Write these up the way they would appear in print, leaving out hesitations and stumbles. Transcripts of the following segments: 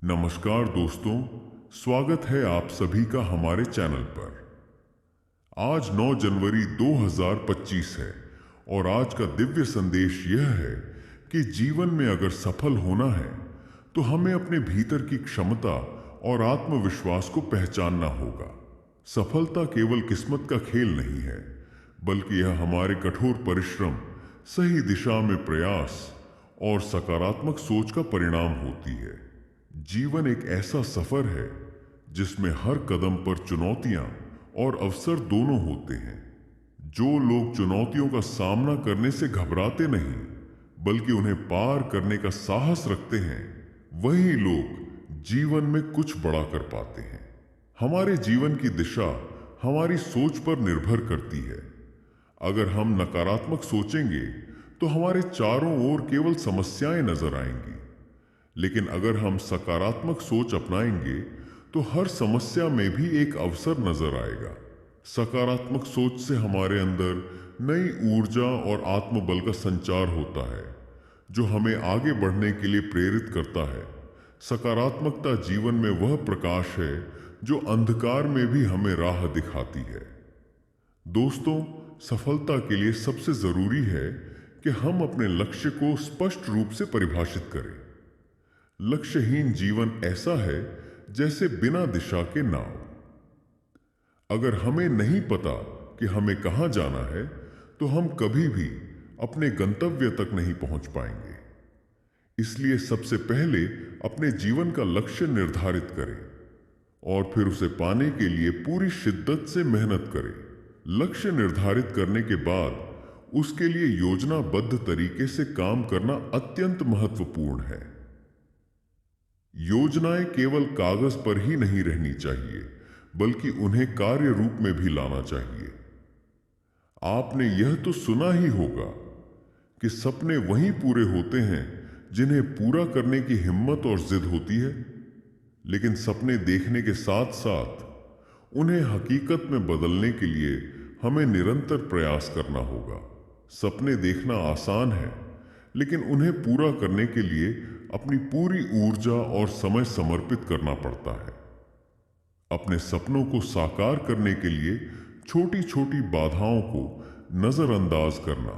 नमस्कार दोस्तों, स्वागत है आप सभी का हमारे चैनल पर। आज 9 जनवरी 2025 है और आज का दिव्य संदेश यह है कि जीवन में अगर सफल होना है तो हमें अपने भीतर की क्षमता और आत्मविश्वास को पहचानना होगा। सफलता केवल किस्मत का खेल नहीं है, बल्कि यह हमारे कठोर परिश्रम, सही दिशा में प्रयास और सकारात्मक सोच का परिणाम होती है। जीवन एक ऐसा सफर है जिसमें हर कदम पर चुनौतियां और अवसर दोनों होते हैं। जो लोग चुनौतियों का सामना करने से घबराते नहीं, बल्कि उन्हें पार करने का साहस रखते हैं, वही लोग जीवन में कुछ बड़ा कर पाते हैं। हमारे जीवन की दिशा हमारी सोच पर निर्भर करती है। अगर हम नकारात्मक सोचेंगे तो हमारे चारों ओर केवल समस्याएं नजर आएंगी, लेकिन अगर हम सकारात्मक सोच अपनाएंगे तो हर समस्या में भी एक अवसर नजर आएगा। सकारात्मक सोच से हमारे अंदर नई ऊर्जा और आत्मबल का संचार होता है, जो हमें आगे बढ़ने के लिए प्रेरित करता है। सकारात्मकता जीवन में वह प्रकाश है जो अंधकार में भी हमें राह दिखाती है। दोस्तों, सफलता के लिए सबसे जरूरी है कि हम अपने लक्ष्य को स्पष्ट रूप से परिभाषित करें। लक्ष्यहीन जीवन ऐसा है जैसे बिना दिशा के नाव। अगर हमें नहीं पता कि हमें कहां जाना है तो हम कभी भी अपने गंतव्य तक नहीं पहुंच पाएंगे। इसलिए सबसे पहले अपने जीवन का लक्ष्य निर्धारित करें और फिर उसे पाने के लिए पूरी शिद्दत से मेहनत करें। लक्ष्य निर्धारित करने के बाद उसके लिए योजनाबद्ध तरीके से काम करना अत्यंत महत्वपूर्ण है। योजनाएं केवल कागज पर ही नहीं रहनी चाहिए, बल्कि उन्हें कार्य रूप में भी लाना चाहिए। आपने यह तो सुना ही होगा कि सपने वहीं पूरे होते हैं जिन्हें पूरा करने की हिम्मत और जिद होती है, लेकिन सपने देखने के साथ साथ उन्हें हकीकत में बदलने के लिए हमें निरंतर प्रयास करना होगा। सपने देखना आसान है, लेकिन उन्हें पूरा करने के लिए अपनी पूरी ऊर्जा और समय समर्पित करना पड़ता है। अपने सपनों को साकार करने के लिए छोटी छोटी बाधाओं को नजरअंदाज करना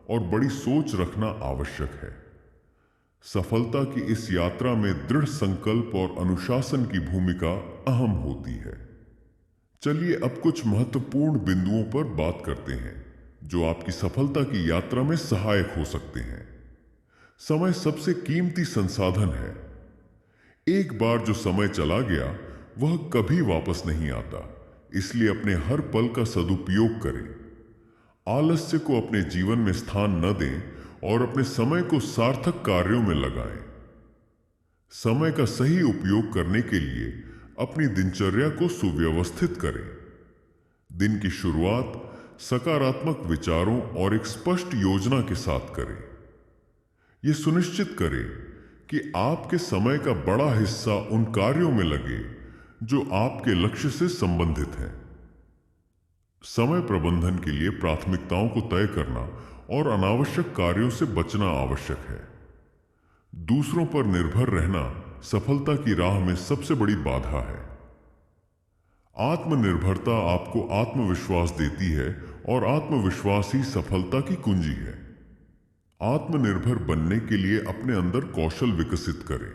और बड़ी सोच रखना आवश्यक है। सफलता की इस यात्रा में दृढ़ संकल्प और अनुशासन की भूमिका अहम होती है। चलिए अब कुछ महत्वपूर्ण बिंदुओं पर बात करते हैं जो आपकी सफलता की यात्रा में सहायक हो सकते हैं। समय सबसे कीमती संसाधन है। एक बार जो समय चला गया वह कभी वापस नहीं आता, इसलिए अपने हर पल का सदुपयोग करें। आलस्य को अपने जीवन में स्थान न दें और अपने समय को सार्थक कार्यों में लगाएं। समय का सही उपयोग करने के लिए अपनी दिनचर्या को सुव्यवस्थित करें। दिन की शुरुआत सकारात्मक विचारों और एक स्पष्ट योजना के साथ करें। यह सुनिश्चित करें कि आपके समय का बड़ा हिस्सा उन कार्यों में लगे जो आपके लक्ष्य से संबंधित हैं। समय प्रबंधन के लिए प्राथमिकताओं को तय करना और अनावश्यक कार्यों से बचना आवश्यक है। दूसरों पर निर्भर रहना सफलता की राह में सबसे बड़ी बाधा है। आत्मनिर्भरता आपको आत्मविश्वास देती है और आत्मविश्वास ही सफलता की कुंजी है। आत्मनिर्भर बनने के लिए अपने अंदर कौशल विकसित करें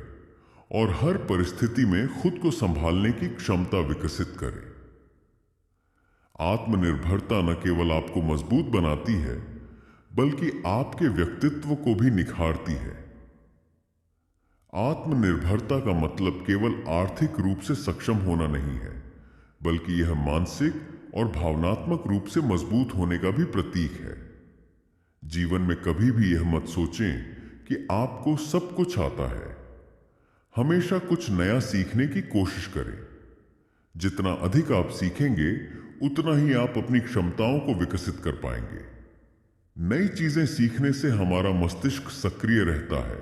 और हर परिस्थिति में खुद को संभालने की क्षमता विकसित करें। आत्मनिर्भरता न केवल आपको मजबूत बनाती है, बल्कि आपके व्यक्तित्व को भी निखारती है। आत्मनिर्भरता का मतलब केवल आर्थिक रूप से सक्षम होना नहीं है, बल्कि यह मानसिक और भावनात्मक रूप से मजबूत होने का भी प्रतीक है। जीवन में कभी भी यह मत सोचें कि आपको सब कुछ आता है। हमेशा कुछ नया सीखने की कोशिश करें। जितना अधिक आप सीखेंगे, उतना ही आप अपनी क्षमताओं को विकसित कर पाएंगे। नई चीजें सीखने से हमारा मस्तिष्क सक्रिय रहता है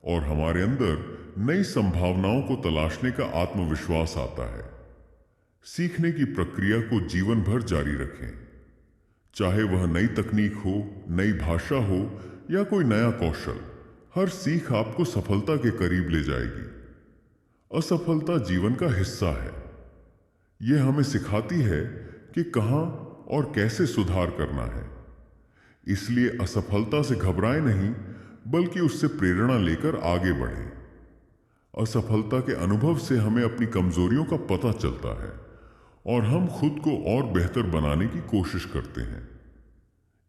और हमारे अंदर नई संभावनाओं को तलाशने का आत्मविश्वास आता है। सीखने की प्रक्रिया को जीवन भर जारी रखें, चाहे वह नई तकनीक हो, नई भाषा हो या कोई नया कौशल। हर सीख आपको सफलता के करीब ले जाएगी। असफलता जीवन का हिस्सा है। यह हमें सिखाती है कि कहां और कैसे सुधार करना है। इसलिए असफलता से घबराएं नहीं, बल्कि उससे प्रेरणा लेकर आगे बढ़ें। असफलता के अनुभव से हमें अपनी कमजोरियों का पता चलता है और हम खुद को और बेहतर बनाने की कोशिश करते हैं।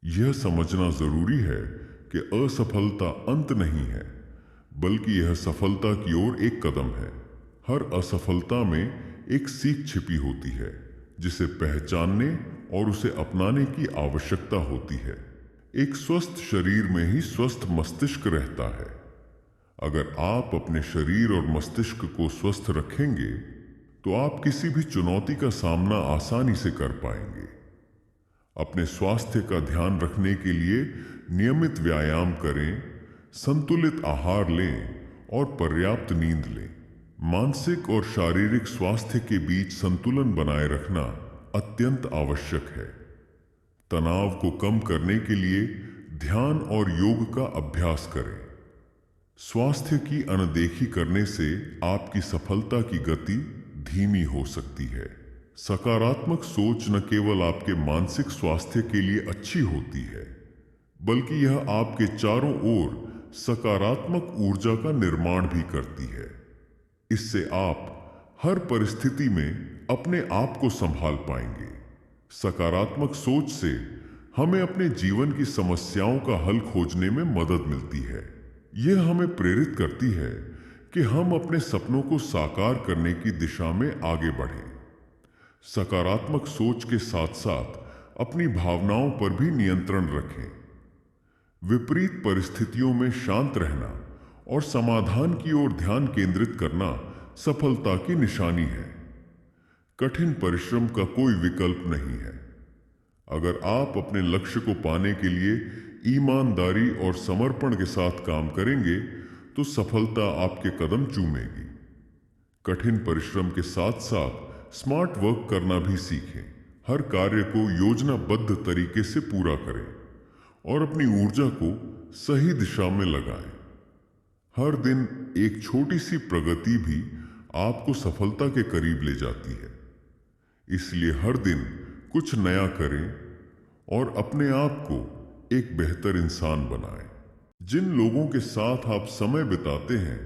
यह समझना जरूरी है कि असफलता अंत नहीं है, बल्कि यह सफलता की ओर एक कदम है। हर असफलता में एक सीख छिपी होती है, जिसे पहचानने और उसे अपनाने की आवश्यकता होती है। एक स्वस्थ शरीर में ही स्वस्थ मस्तिष्क रहता है। अगर आप अपने शरीर और मस्तिष्क को स्वस्थ रखेंगे, तो आप किसी भी चुनौती का सामना आसानी से कर पाएंगे। अपने स्वास्थ्य का ध्यान रखने के लिए नियमित व्यायाम करें, संतुलित आहार लें और पर्याप्त नींद लें। मानसिक और शारीरिक स्वास्थ्य के बीच संतुलन बनाए रखना अत्यंत आवश्यक है। तनाव को कम करने के लिए ध्यान और योग का अभ्यास करें। स्वास्थ्य की अनदेखी करने से आपकी सफलता की गति धीमी हो सकती है। सकारात्मक सोच न केवल आपके मानसिक स्वास्थ्य के लिए अच्छी होती है, बल्कि यह आपके चारों ओर सकारात्मक ऊर्जा का निर्माण भी करती है। इससे आप हर परिस्थिति में अपने आप को संभाल पाएंगे। सकारात्मक सोच से हमें अपने जीवन की समस्याओं का हल खोजने में मदद मिलती है। यह हमें प्रेरित करती है कि हम अपने सपनों को साकार करने की दिशा में आगे बढ़ें। सकारात्मक सोच के साथ साथ अपनी भावनाओं पर भी नियंत्रण रखें। विपरीत परिस्थितियों में शांत रहना और समाधान की ओर ध्यान केंद्रित करना सफलता की निशानी है। कठिन परिश्रम का कोई विकल्प नहीं है। अगर आप अपने लक्ष्य को पाने के लिए ईमानदारी और समर्पण के साथ काम करेंगे, तो सफलता आपके कदम चूमेगी। कठिन परिश्रम के साथ साथ स्मार्ट वर्क करना भी सीखें। हर कार्य को योजनाबद्ध तरीके से पूरा करें और अपनी ऊर्जा को सही दिशा में लगाएं। हर दिन एक छोटी सी प्रगति भी आपको सफलता के करीब ले जाती है। इसलिए हर दिन कुछ नया करें और अपने आप को एक बेहतर इंसान बनाएं। जिन लोगों के साथ आप समय बिताते हैं,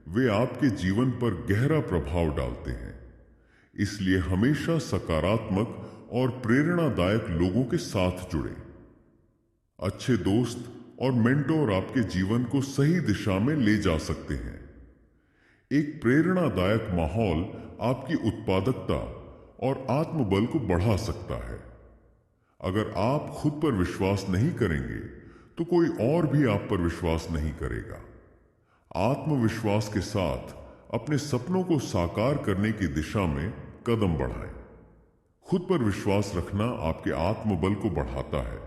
वे आपके जीवन पर गहरा प्रभाव डालते हैं। इसलिए हमेशा सकारात्मक और प्रेरणादायक लोगों के साथ जुड़ें। अच्छे दोस्त और मेंटोर आपके जीवन को सही दिशा में ले जा सकते हैं। एक प्रेरणादायक माहौल आपकी उत्पादकता और आत्मबल को बढ़ा सकता है। अगर आप खुद पर विश्वास नहीं करेंगे, तो कोई और भी आप पर विश्वास नहीं करेगा। आत्मविश्वास के साथ अपने सपनों को साकार करने की दिशा में कदम बढ़ाएं। खुद पर विश्वास रखना आपके आत्मबल को बढ़ाता है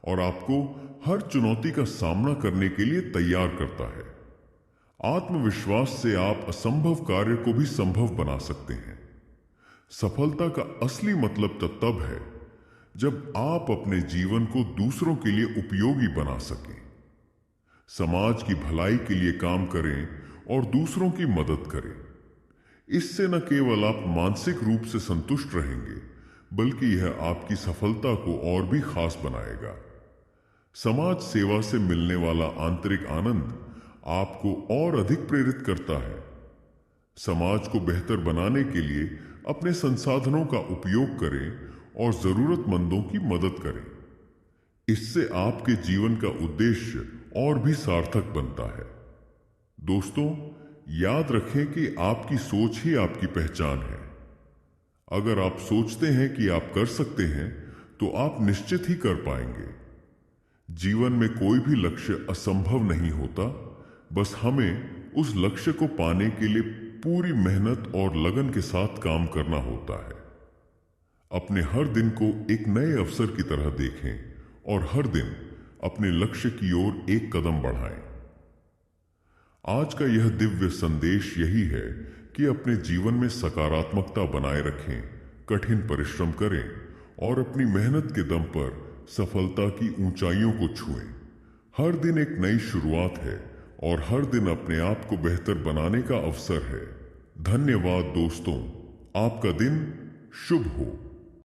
और आपको हर चुनौती का सामना करने के लिए तैयार करता है। आत्मविश्वास से आप असंभव कार्य को भी संभव बना सकते हैं। सफलता का असली मतलब तो तब है जब आप अपने जीवन को दूसरों के लिए उपयोगी बना सकें। समाज की भलाई के लिए काम करें और दूसरों की मदद करें। इससे न केवल आप मानसिक रूप से संतुष्ट रहेंगे, बल्कि यह आपकी सफलता को और भी खास बनाएगा। समाज सेवा से मिलने वाला आंतरिक आनंद आपको और अधिक प्रेरित करता है। समाज को बेहतर बनाने के लिए अपने संसाधनों का उपयोग करें और जरूरतमंदों की मदद करें। इससे आपके जीवन का उद्देश्य और भी सार्थक बनता है। दोस्तों, याद रखें कि आपकी सोच ही आपकी पहचान है। अगर आप सोचते हैं कि आप कर सकते हैं, तो आप निश्चित ही कर पाएंगे। जीवन में कोई भी लक्ष्य असंभव नहीं होता, बस हमें उस लक्ष्य को पाने के लिए पूरी मेहनत और लगन के साथ काम करना होता है। अपने हर दिन को एक नए अवसर की तरह देखें और हर दिन अपने लक्ष्य की ओर एक कदम बढ़ाएं। आज का यह दिव्य संदेश यही है कि अपने जीवन में सकारात्मकता बनाए रखें, कठिन परिश्रम करें और अपनी मेहनत के दम पर सफलता की ऊंचाइयों को छुएं। हर दिन एक नई शुरुआत है और हर दिन अपने आप को बेहतर बनाने का अवसर है। धन्यवाद दोस्तों, आपका दिन शुभ हो।